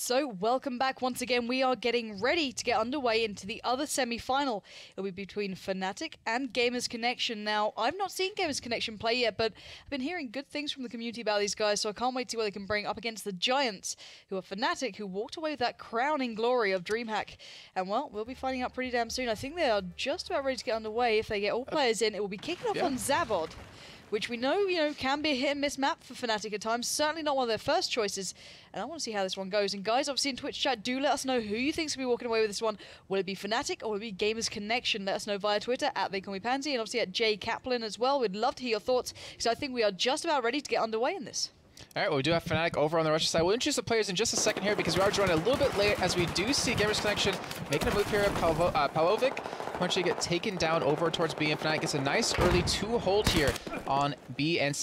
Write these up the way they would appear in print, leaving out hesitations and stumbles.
So welcome back once again. We are getting ready to get underway into the other semi-final. It'll be between Fnatic and Gamers Connection. Now, I've not seen Gamers Connection play yet, but I've been hearing good things from the community about these guys, so I can't wait to see what they can bring up against the Giants, who are Fnatic, who walked away with that crowning glory of DreamHack. And well, we'll be finding out pretty damn soon. I think they are just about ready to get underway. If they get all players in, it will be kicking off on Zavod, which we know, can be a hit-and-miss map for Fnatic at times. Certainly not one of their first choices. And I want to see how this one goes. And guys, obviously in Twitch chat, do let us know who you think's going to be walking away with this one. Will it be Fnatic or will it be Gamers Connection? Let us know via Twitter at TheyCallMePansy and obviously at Jay Kaplan as well. We'd love to hear your thoughts, because I think we are just about ready to get underway in this. All right, well, we do have Fnatic over on the Russian side. We'll introduce the players in just a second here because we are running a little bit late, as we do see Gamers Connection making a move here. Palovic eventually get taken down over towards B, and Fnatic gets a nice early 2-hold here on B and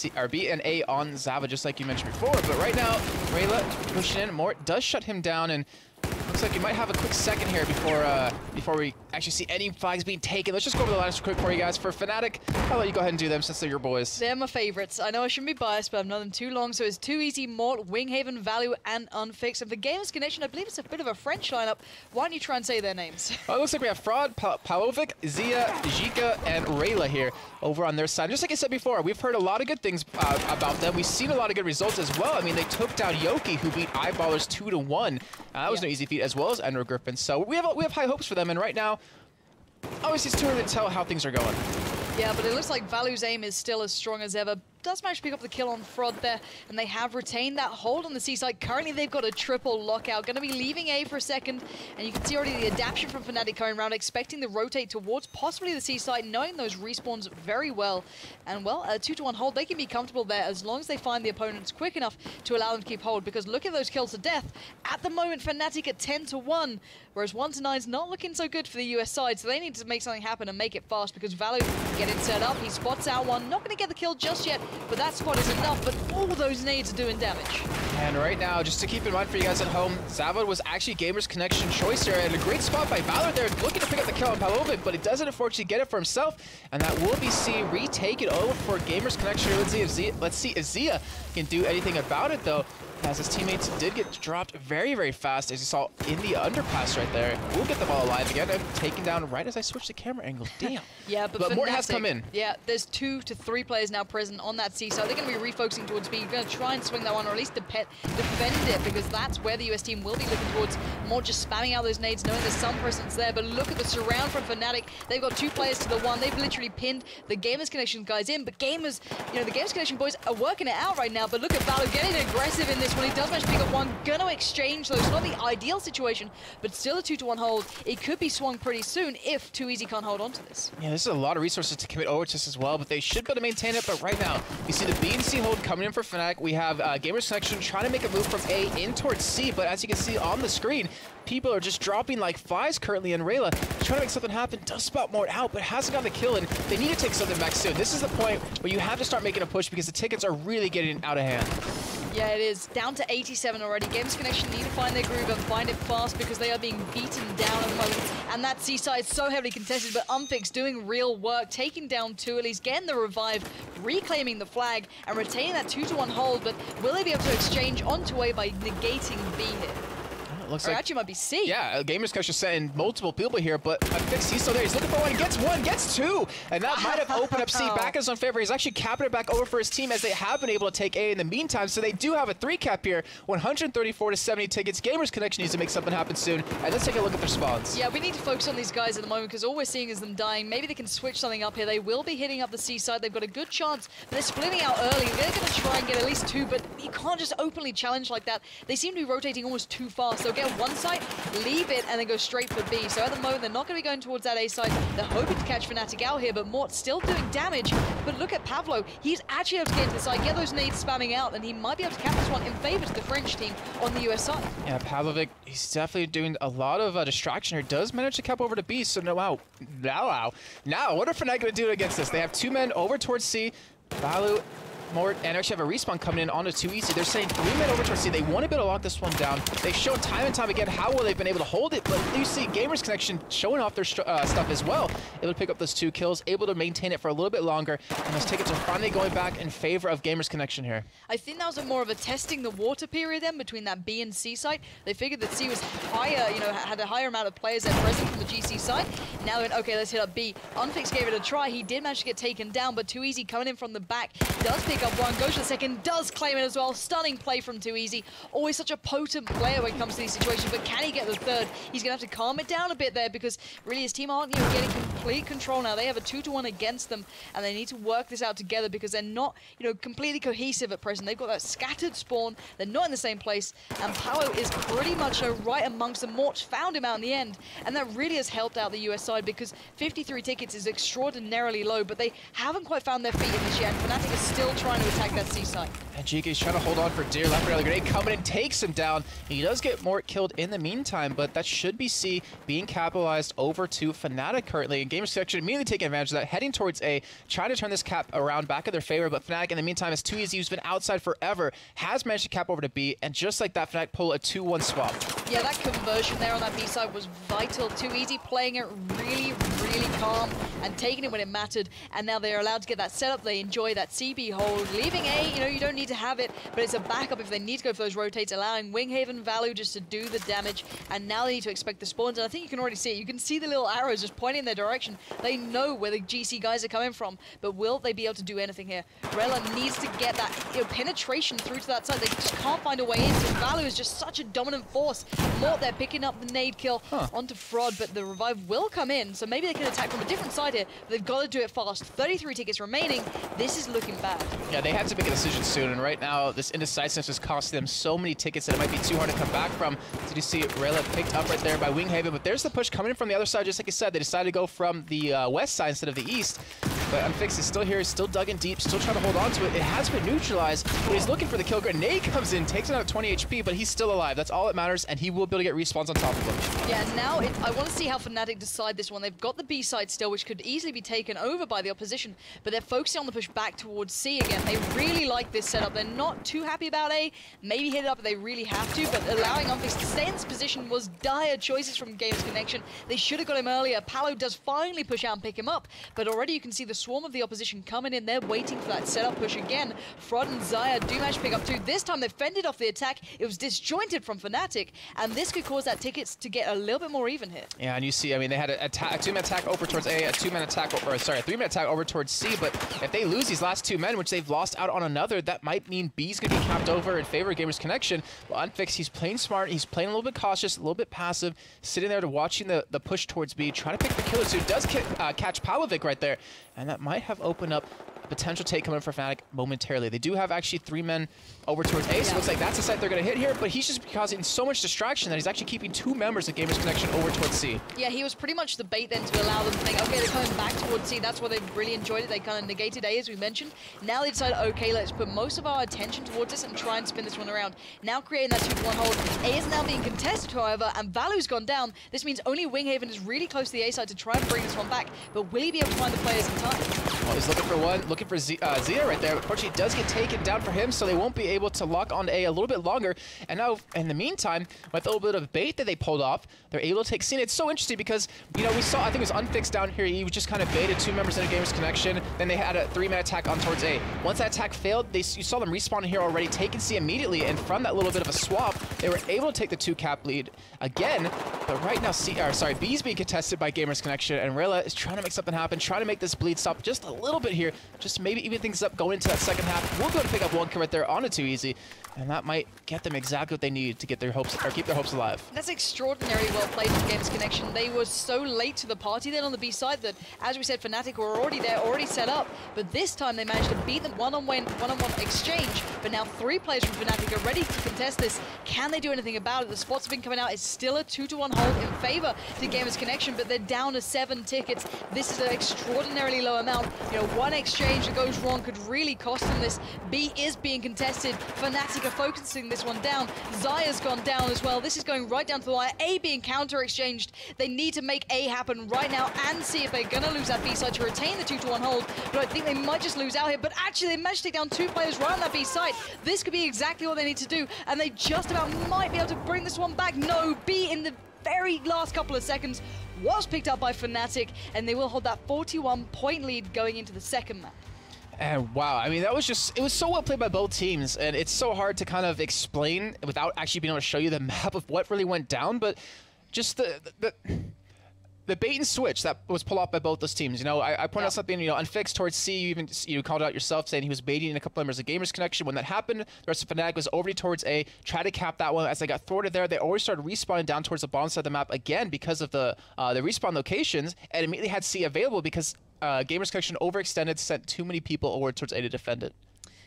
A on Zava, just like you mentioned before. But right now, Rayla pushing in. Mort does shut him down, and looks like you might have a quick second here before we actually see any flags being taken. Let's just go over the lines quick for you guys. For Fnatic, I'll let you go ahead and do them since they're your boys. They're my favorites. I know I shouldn't be biased, but I've known them too long, so it's too easy. Mort, Winghaven, Value, and Unfixed. And for Gamers Connection, I believe it's a bit of a French lineup. Why don't you try and say their names? Well, it looks like we have Fraud, Palovic, Zia, Jika, and Rayla here over on their side. Just like I said before, we've heard a lot of good things about them. We've seen a lot of good results as well. I mean, they took down Yoki, who beat Eyeballers 2-1. That was no easy feat, as well as Ender Griffin. So we have high hopes for them, and right now, obviously it's too early to tell how things are going. Yeah, but it looks like Value's aim is still as strong as ever. Does manage to pick up the kill on Fraud there, and they have retained that hold on the C side. Currently, they've got a triple lockout. Going to be leaving A for a second, and you can see already the adaptation from Fnatic coming around, expecting the rotate towards possibly the C side, knowing those respawns very well. And well, a 2-1 hold, they can be comfortable there as long as they find the opponents quick enough to allow them to keep hold, because look at those kills to death. At the moment, Fnatic at 10-1, whereas 1-9 is not looking so good for the US side, so they need to make something happen and make it fast, because Value getting set up. He spots out one, not going to get the kill just yet, but that spot is enough, but all those nades are doing damage. And right now, just to keep in mind for you guys at home, Zavod was actually Gamers Connection choice here, and a great spot by Valor there, looking to pick up the kill on Palovic, but he doesn't unfortunately get it for himself, and that will be C retaken over for Gamers Connection. Let's see if Zia can do anything about it, though, as his teammates did get dropped very, very fast, as you saw in the underpass right there. We'll get them all alive again and taken down right as I switch the camera angle. Damn. Yeah, but Mort has come in. Yeah, there's 2 to 3 players now present on that C side. They're going to be refocusing towards B. You're going to try and swing that one, or at least defend it, because that's where the US team will be looking towards. Mort just spamming out those nades, knowing there's some presence there. But look at the surround from Fnatic. They've got 2 players to the 1. They've literally pinned the Gamers Connection guys in. But the Gamers Connection boys are working it out right now. But look at Valor getting aggressive in this one. He does manage to pick up one. Gonna exchange, though. It's not the ideal situation, but still a 2-1 hold. It could be swung pretty soon if Too Easy can't hold on to this. Yeah, this is a lot of resources to commit over to this as well, but they should be able to maintain it. But right now, you see the B and C hold coming in for Fnatic. We have Gamers Connection trying to make a move from A in towards C, but as you can see on the screen, people are just dropping like flies currently, and Rayla trying to make something happen. Does spot Mort out, but hasn't got the kill, and they need to take something back soon. This is the point where you have to start making a push, because the tickets are really getting out of hand. Yeah, it is. Down to 87 already. Gamers Connection need to find their groove and find it fast, because they are being beaten down at the moment. And that C side is so heavily contested, but Unfixed doing real work, taking down 2 at least, getting the revive, reclaiming the flag, and retaining that 2-1 hold. But will they be able to exchange onto A by negating B here? Looks or like actually might be C. Yeah, Gamers Connection sending multiple people here, but Unfixed, he's still there. He's looking for one, gets 2, and that might have opened up C back in his own favor. He's actually capping it back over for his team, as they have been able to take A in the meantime, so they do have a 3 cap here. 134-70 tickets. Gamers Connection needs to make something happen soon, and let's take a look at their spawns. Yeah, we need to focus on these guys at the moment, because all we're seeing is them dying. Maybe they can switch something up here. They will be hitting up the C side. They've got a good chance, but they're splitting out early. They're going to try and get at least 2, but you can't just openly challenge like that. They seem to be rotating almost too fast. They'll get one side, leave it, and then go straight for B. So at the moment, they're not going to be going towards that A side. They're hoping to catch Fnatic out here, but Mort's still doing damage. But look at Pavlo. He's actually able to get into the side, get those nades spamming out, and he might be able to cap this one in favor to the French team on the US side. Yeah, Pavlovic, he's definitely doing a lot of distraction here. Does manage to cap over to B, so now what are Fnatic going to do against this? They have 2 men over towards C. Valu Mort and actually have a respawn coming in onto 2Easy. They're saying 3 men over towards C. They want to be able to lock this one down. They've shown time and time again how well they've been able to hold it, but you see Gamers Connection showing off their stuff as well. Able to pick up those 2 kills, able to maintain it for a little bit longer, and those tickets are finally going back in favor of Gamers Connection here. I think that was more of a testing the water period then between that B and C site. They figured that C was higher, you know, had a higher amount of players there present from the GC side. Now they went, okay, let's hit up B. Unfix gave it a try. He did manage to get taken down, but 2Easy coming in from the back does pick up one, goes to the second, does claim it as well. Stunning play from 2Easy. Always such a potent player when it comes to these situations, but can he get the third? He's going to have to calm it down a bit there because really his team aren't, you know, getting complete control now. They have a 2-1 against them, and they need to work this out together because they're not, you know, completely cohesive at present. They've got that scattered spawn. They're not in the same place, and Paolo is pretty much right amongst them. Mort found him out in the end, and that really has helped out the US side because 53 tickets is extraordinarily low, but they haven't quite found their feet in this yet, and Fnatic is still trying to attack that C side. And GK's trying to hold on for dear life. The grenade coming in, takes him down. He does get Mort killed in the meantime, but that should be C being capitalized over to Fnatic currently. And Gamers Connection immediately taking advantage of that, heading towards A, trying to turn this cap around back in their favor, but Fnatic in the meantime is 2Easy, who's been outside forever, has managed to cap over to B, and just like that, Fnatic pull a 2-1 swap. Yeah, that conversion there on that B side was vital. 2Easy playing it really, really calm and taking it when it mattered, and now they're allowed to get that setup. They enjoy that CB hold, leaving A, you know, you don't need to have it, but it's a backup if they need to go for those rotates, allowing Winghaven Value just to do the damage, and now they need to expect the spawns, and I think you can already see it. You can see the little arrows just pointing in their direction. They know where the GC guys are coming from, but will they be able to do anything here? Rella needs to get that, you know, penetration through to that side. They just can't find a way in, so Value is just such a dominant force. Mort there picking up the nade kill onto Fraud, but the revive will come in, so maybe they can attack from a different side here, but they've got to do it fast. 33 tickets remaining. This is looking bad. Yeah, they had to make a decision soon, and right now this indecisiveness is costing them so many tickets that it might be too hard to come back from. So you see Rayla picked up right there by Winghaven, but there's the push coming in from the other side, just like you said. They decided to go from the west side instead of the east. But Unfix is still here, still dug in deep, still trying to hold on to it. It has been neutralized, but he's looking for the kill. Grenade comes in, takes it out at 20 HP, but he's still alive. That's all that matters, and he will be able to get respawns on top of him. Yeah, now I want to see how Fnatic decide this one. They've got the B side still, which could easily be taken over by the opposition, but they're focusing on the push back towards C again. They really like this setup. They're not too happy about A. Maybe hit it up if they really have to, but allowing Unfix to stay in this position was dire choices from Gamers Connection. They should have got him earlier. Paolo does finally push out and pick him up, but already you can see the swarm of the opposition coming in. They're waiting for that setup push again. Fraud and Zaya do manage to pick up 2. This time they fended off the attack. It was disjointed from Fnatic, and this could cause that tickets to get a little bit more even here. Yeah, and you see, I mean, they had a 2-man attack over towards A, a 2-man attack, or sorry, a 3-man attack over towards C, but if they lose these last 2 men, which they've lost out on another, that might mean B's going to be capped over in favor of Gamers Connection. Well, Unfix, he's playing smart, he's playing a little bit cautious, a little bit passive, sitting there to watching the push towards B, trying to pick the killer, so he does catch Pavlovic right there, and that might have opened up a potential take coming for Fnatic momentarily. They do have actually 3 men over towards A, so it looks like that's the site they're going to hit here, but he's just causing so much distraction that he's actually keeping 2 members of Gamers Connection over towards C. Yeah, he was pretty much the bait then to allow them to think, okay, they're coming back towards C. That's why they really enjoyed it. They kind of negated A, as we mentioned. Now they decide, okay, let's put most of our attention towards this and try and spin this one around. Now creating that 2-1 hold. A is now being contested, however, and Value's gone down. This means only Winghaven is really close to the A side to try and bring this one back, but will he be able to find the players in time? Well, he's looking for one, looking for Zia right there, but unfortunately does get taken down for him, so they won't be able to lock on A a little bit longer. And now, in the meantime, with a little bit of bait that they pulled off, they're able to take C. It's so interesting because, you know, we saw, I think it was Unfixed down here, he just kind of baited 2 members in a Gamers Connection, then they had a 3-man attack on towards A. Once that attack failed, you saw them respawn here already, taking C immediately, and from that little bit of a swap, they were able to take the 2-cap lead again. But right now, B's being contested by Gamers Connection, and Rilla is trying to make something happen, trying to make this bleed stop just a little bit here, just to maybe even things up going into that second half. We'll be able to pick up 1 kill right there on a 2-easy, and that might get them exactly what they need to get their hopes, or keep their hopes alive. That's extraordinarily well played from Gamers Connection. They were so late to the party then on the B side that, as we said, Fnatic were already there, already set up, but this time they managed to beat them one-on-one exchange. But now 3 players from Fnatic are ready to contest this. Can they do anything about it? The spots have been coming out. It's still a 2-1 hold in favor to Gamers Connection, but they're down to 7 tickets. This is an extraordinarily low amount. You know, one exchange that goes wrong could really cost them this. B is being contested. Fnatic are focusing this one down. Xayah's gone down as well. This is going right down to the wire. A being counter-exchanged. They need to make A happen right now and see if they're going to lose that B side to retain the 2-1 hold. But I think they might just lose out here. But actually, they managed to take down 2 players right on that B side. This could be exactly what they need to do. And they just about might be able to bring this one back. No, B in the very last couple of seconds was picked up by Fnatic, and they will hold that 41-point lead going into the second map. And wow, I mean, that was just, it was so well played by both teams, and it's so hard to kind of explain without actually being able to show you the map of what really went down, but just the bait and switch that was pulled off by both those teams. You know, I pointed out something, you know, Unfixed towards C, you called out yourself saying he was baiting a couple members of Gamers Connection. When that happened, the rest of Fnatic was over towards A, tried to cap that one. As they got thwarted there, they always started respawning down towards the bottom side of the map again because of the respawn locations, and immediately had C available because Gamers Connection overextended, sent too many people over towards A to defend it.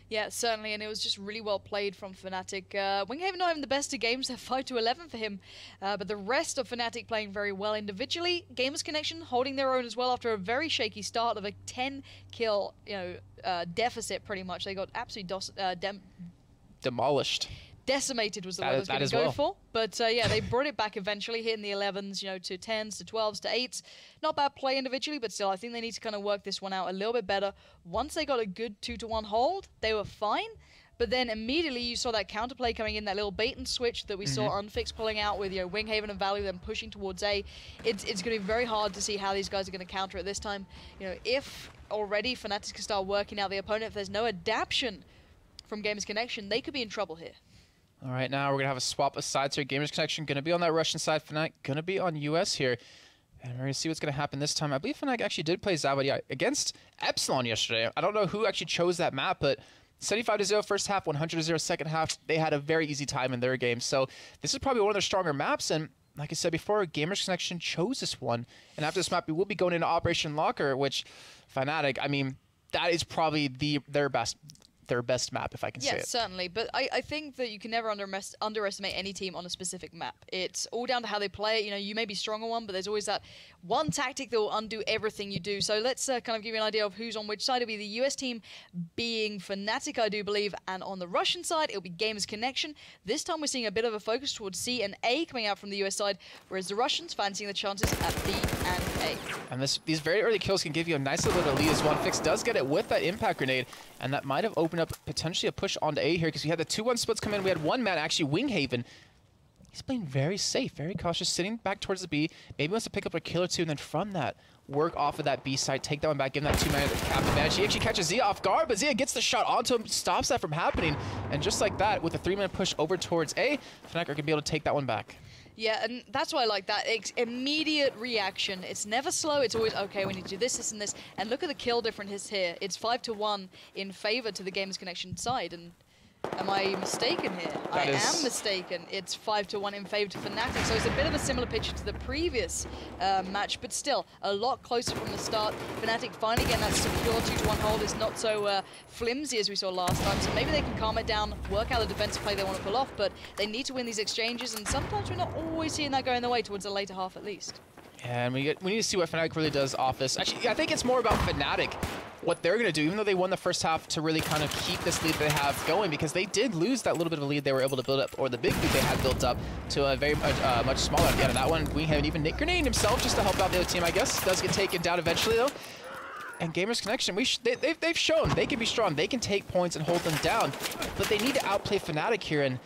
Yeah, certainly, and it was just really well played from Fnatic. Winghaven not having the best of games, they're 5-11 for him, but the rest of Fnatic playing very well individually. Gamers Connection holding their own as well after a very shaky start of a 10-kill, deficit pretty much. They got absolutely demolished. Decimated was the word I was going to go for. But yeah, they brought it back eventually, hitting the 11s, you know, to 10s, to 12s, to 8s. Not bad play individually, but still, I think they need to kind of work this one out a little bit better. Once they got a good 2-1 hold, they were fine. But then immediately you saw that counterplay coming in, that little bait and switch that we saw Unfixed pulling out with, you know, Winghaven and Value then pushing towards A. It's going to be very hard to see how these guys are going to counter it this time. You know, if already Fnatic can start working out the opponent, if there's no adaptation from Gamers Connection, they could be in trouble here. All right, now we're going to have a swap of sides here. Gamers Connection going to be on that Russian side. Fnatic going to be on US here. And we're going to see what's going to happen this time. I believe Fnatic actually did play Zavadi against Epsilon yesterday. I don't know who actually chose that map, but 75-0 first half, 100-0 second half. They had a very easy time in their game. So this is probably one of their stronger maps. And like I said before, Gamers Connection chose this one. And after this map, we will be going into Operation Locker, which Fnatic, I mean, that is probably their best map, if I can say it. Yes, certainly. But I think that you can never underestimate any team on a specific map. It's all down to how they play it. You know, you may be strong on one, but there's always that one tactic that will undo everything you do. So let's kind of give you an idea of who's on which side. It'll be the US team being Fnatic, I do believe, and on the Russian side, it'll be Gamers Connection. This time we're seeing a bit of a focus towards C and A coming out from the US side, whereas the Russians fancying the chances at B and A. And these very early kills can give you a nice little bit of lead as well. Fix does get it with that impact grenade, and that might have opened up potentially a push onto A here because we had the 2-1 splits come in. We had one man, actually, Winghaven. He's playing very safe, very cautious, sitting back towards the B. Maybe wants to pick up a kill or two, and then from that, work off of that B side, take that one back, give him that 2-man cap advantage. He actually catches Xayah off guard, but Xayah gets the shot onto him, stops that from happening. And just like that, with a 3-man push over towards A, Fnatic are going to be able to take that one back. Yeah, and that's why I like that. Immediate reaction. It's never slow. It's always, okay, we need to do this, this, and this. And look at the kill difference here. It's 5-1 in favor to the Gamers Connection side. And am I mistaken here? I am mistaken. It's 5-1 in favor to Fnatic. So it's a bit of a similar picture to the previous match, but still a lot closer from the start. Fnatic finally getting that secure 2-1 hold. It's not so flimsy as we saw last time. So maybe they can calm it down, work out the defensive play they want to pull off, but they need to win these exchanges, and sometimes we're not always seeing that going their way towards the later half at least. And we need to see what Fnatic really does off this. Actually, I think it's more about Fnatic, what they're going to do, even though they won the first half, to really kind of keep this lead they have going, because they did lose that little bit of a lead they were able to build up, or the big lead they had built up, to a very much smaller at the end of that one. We haven't even Nick grenaded himself just to help out the other team, I guess. Does get taken down eventually, though. And Gamers Connection, they've shown they can be strong. They can take points and hold them down, but they need to outplay Fnatic here, and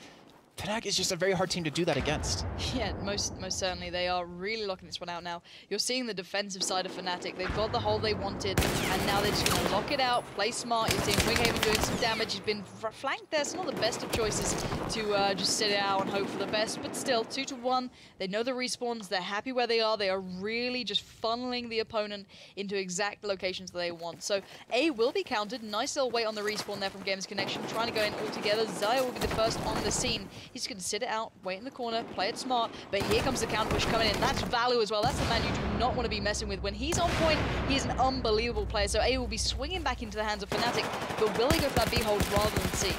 Fnatic is just a very hard team to do that against. Yeah, most certainly. They are really locking this one out now. You're seeing the defensive side of Fnatic. They've got the hold they wanted, and now they're just going to lock it out, play smart. You're seeing Winghaven doing some damage. He's been flanked there. It's not the best of choices to just sit it out and hope for the best, but still, 2-1. They know the respawns. They're happy where they are. They are really just funneling the opponent into exact locations that they want. So A will be counted. Nice little wait on the respawn there from Gamers Connection, trying to go in all together. Xayah will be the first on the scene. He's going to sit it out, wait in the corner, play it smart, but here comes the counter push coming in. That's Value as well. That's the man you do not want to be messing with. When he's on point, he's an unbelievable player. So A will be swinging back into the hands of Fnatic, but will he go for that B hold rather than C?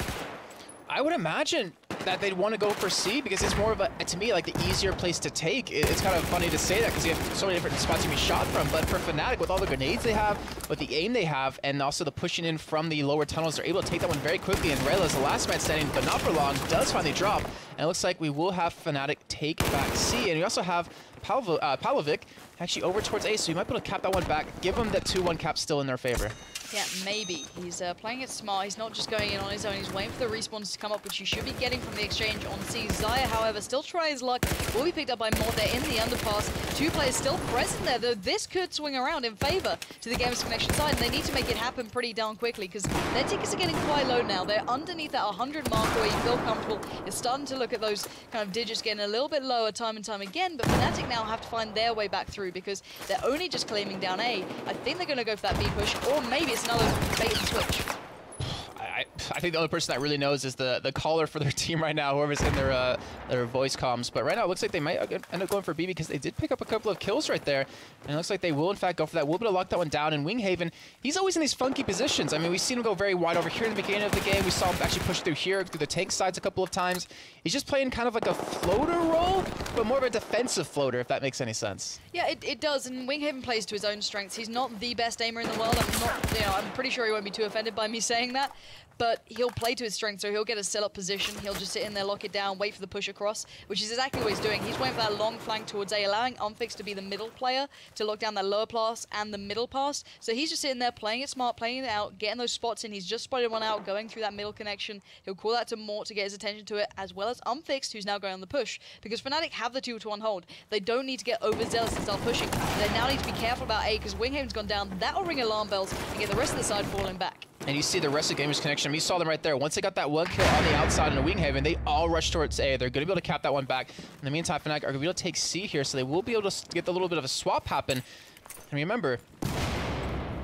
I would imagine that they'd want to go for C because it's more of a, to me, like the easier place to take. It's kind of funny to say that because you have so many different spots you can be shot from, but for Fnatic, with all the grenades they have, with the aim they have, and also the pushing in from the lower tunnels, they're able to take that one very quickly, and Rayla's the last man standing, but not for long, does finally drop, and it looks like we will have Fnatic take back C, and we also have Pavlovic actually over towards A, so you might be able to cap that one back, give them that 2-1 cap still in their favor. Yeah, maybe. He's playing it smart. He's not just going in on his own. He's waiting for the respawns to come up, which he should be getting from the exchange on C. Xayah, however, still trying his luck. Will be picked up by Mort. They're in the underpass. 2 players still present there, though this could swing around in favor to the Gamers Connection side, and they need to make it happen pretty darn quickly because their tickets are getting quite low now. They're underneath that 100 marker where you feel comfortable. It's starting to look at those kind of digits getting a little bit lower time and time again, but Fnatic now have to find their way back through because they're only just claiming down A. I think they're going to go for that B push, or maybe it's another bait and switch. I think the only person that really knows is the caller for their team right now, whoever's in their voice comms. But right now, it looks like they might end up going for B because they did pick up a couple of kills right there. And it looks like they will, in fact, go for that. We'll be able to lock that one down. And Winghaven, he's always in these funky positions. I mean, we've seen him go very wide over here in the beginning of the game. We saw him actually push through here, through the tank sides a couple of times. He's just playing kind of like a floater role, but more of a defensive floater, if that makes any sense. Yeah, it does. And Winghaven plays to his own strengths. He's not the best aimer in the world. I'm pretty sure he won't be too offended by me saying that. But he'll play to his strength, so he'll get a set-up position. He'll just sit in there, lock it down, wait for the push across, which is exactly what he's doing. He's waiting for that long flank towards A, allowing Unfix to be the middle player to lock down that lower pass and the middle pass. So he's just sitting there, playing it smart, playing it out, getting those spots in. He's just spotted one out, going through that middle connection. He'll call that to Mort to get his attention to it, as well as Unfixed, who's now going on the push. Because Fnatic have the 2-to-1 hold. They don't need to get overzealous and start pushing. They now need to be careful about A, because Winghaven's gone down. That'll ring alarm bells and get the rest of the side falling back. And you see the rest of Gamers Connection. We saw them right there. Once they got that 1 kill on the outside in the Winghaven, they all rushed towards A. They're going to be able to cap that one back. In the meantime, Fnatic are going to be able to take C here, so they will be able to get a little bit of a swap happen. And remember,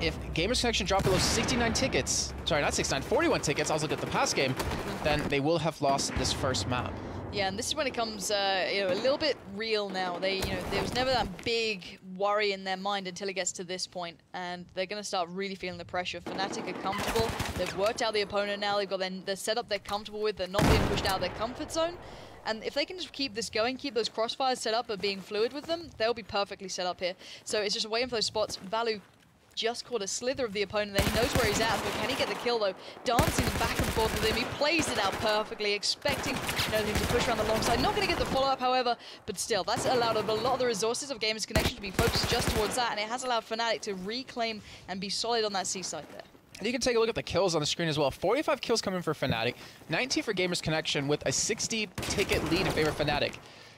if Gamers Connection drop below 69 tickets, sorry, not 69, 41 tickets, I was looking at the past game, then they will have lost this first map. Yeah, and this is when it comes, a little bit real now. There was never that big worry in their mind until it gets to this point, and they're going to start really feeling the pressure. Fnatic are comfortable. They've worked out the opponent now. They've got their setup they're comfortable with. They're not being pushed out of their comfort zone. And if they can just keep this going, keep those crossfires set up, but being fluid with them, they'll be perfectly set up here. So it's just waiting for those spots. Value just caught a slither of the opponent there. He knows where he's at, but can he get the kill though? Dancing back and forth with him. He plays it out perfectly, expecting him to push around the long side. Not going to get the follow-up, however, but still, that's allowed a lot of the resources of Gamers Connection to be focused just towards that, and it has allowed Fnatic to reclaim and be solid on that C side there. And you can take a look at the kills on the screen as well. 45 kills coming for Fnatic, 19 for Gamers Connection with a 60-ticket lead in favor of Fnatic.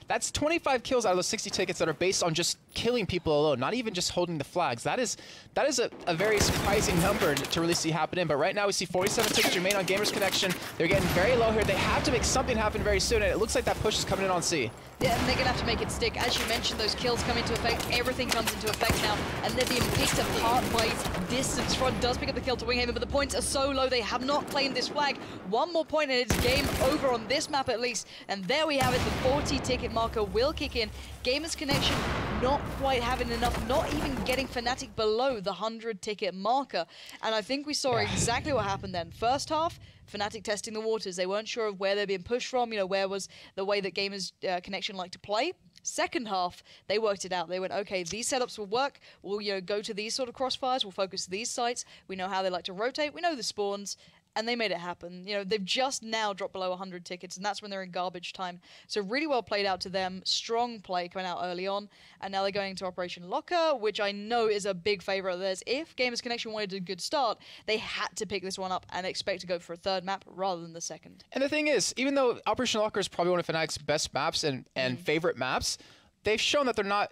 That's 25 kills out of those 60 tickets that are based on just killing people alone, not even just holding the flags. That is a very surprising number to really see happening. But right now we see 47 tickets remain on Gamers Connection. They're getting very low here. They have to make something happen very soon, and it looks like that push is coming in on C. Yeah, and they're going to have to make it stick. As you mentioned, those kills come into effect. Everything comes into effect now, and they're being picked apart by distance. Front does pick up the kill to Winghaven, but the points are so low. They have not claimed this flag. One more point, and it's game over on this map at least. And there we have it. The 40-ticket marker will kick in. Gamers Connection not quite having enough, not even getting Fnatic below the 100-ticket marker. And I think we saw exactly what happened then. First half, Fnatic testing the waters. They weren't sure of where they're being pushed from, where was the way that Gamers Connection like to play. Second half, they worked it out. They went, okay, these setups will work. We'll go to these sort of crossfires. We'll focus these sites. We know how they like to rotate. We know the spawns. And they made it happen. They've just now dropped below 100 tickets, and that's when they're in garbage time. So really well played out to them. Strong play coming out early on. And now they're going into Operation Locker, which I know is a big favorite of theirs. If Gamers Connection wanted a good start, they had to pick this one up and expect to go for a third map rather than the second. And the thing is, even though Operation Locker is probably one of Fnatic's best maps and favorite maps, they've shown that they're not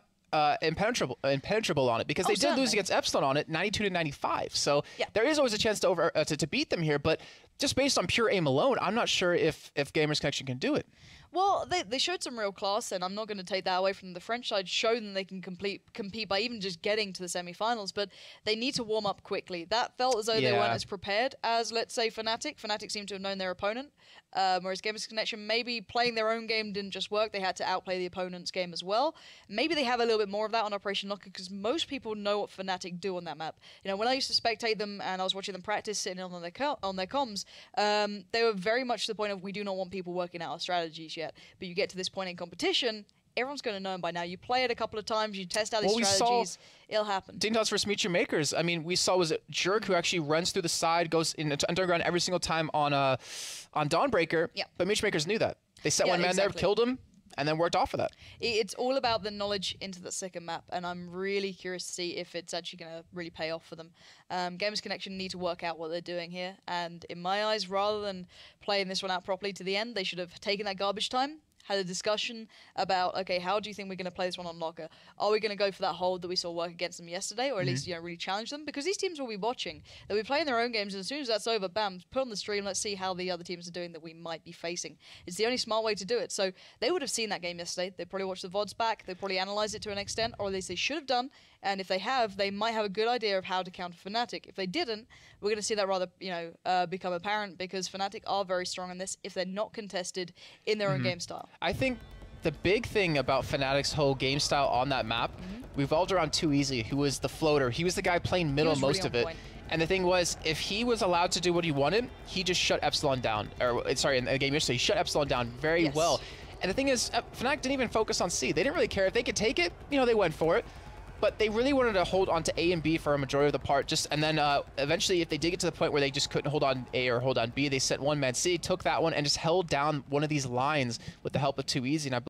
impenetrable on it, because they did lose against Epsilon on it 92-95. So there is always a chance to beat them here, but just based on pure aim alone, I'm not sure if Gamers Connection can do it. Well, they showed some real class, and I'm not going to take that away from the French side. Show them they can compete by even just getting to the semi-finals, but they need to warm up quickly. That felt as though they weren't as prepared as, let's say, Fnatic. Fnatic seemed to have known their opponent, whereas Gamers Connection, maybe playing their own game didn't just work. They had to outplay the opponent's game as well. Maybe they have a little bit more of that on Operation Locker, because most people know what Fnatic do on that map. When I used to spectate them and I was watching them practice, sitting on their comms, they were very much to the point of we do not want people working out our strategies yet. But you get to this point in competition, everyone's going to know them by now. You play it a couple of times, you test out these strategies, it'll happen. Dingtoss versus Meet Your Makers. I mean, we saw was it Jerk who actually runs through the side, goes into underground every single time on Dawnbreaker. Yeah. But Meet Your Makers knew that. They set one man there, killed him, and then worked off of that. It's all about the knowledge into the second map, and I'm really curious to see if it's actually going to really pay off for them. Gamers Connection need to work out what they're doing here, and in my eyes, rather than playing this one out properly to the end, they should have taken that garbage time, had a discussion about, okay, how do you think we're going to play this one on Locker? Are we going to go for that hold that we saw work against them yesterday, or at least, really challenge them? Because these teams will be watching. They'll be playing their own games, and as soon as that's over, bam, put on the stream, let's see how the other teams are doing that we might be facing. It's the only smart way to do it. So they would have seen that game yesterday. They probably watched the VODs back. They probably analyzed it to an extent, or at least they should have done. And if they have, they might have a good idea of how to counter Fnatic. If they didn't, we're going to see that rather, become apparent, because Fnatic are very strong in this if they're not contested in their own game style. I think the big thing about Fnatic's whole game style on that map, revolved around Too Easy, who was the floater. He was the guy playing middle most of it. And the thing was, if he was allowed to do what he wanted, he just shut Epsilon down. Or sorry, in the game yesterday, he shut Epsilon down very well. And the thing is, Fnatic didn't even focus on C. They didn't really care. If they could take it, they went for it. But they really wanted to hold on to A and B for a majority of the part. And then eventually, if they did get to the point where they just couldn't hold on A or hold on B, they sent one man C, took that one, and just held down one of these lines with the help of Too Easy. And I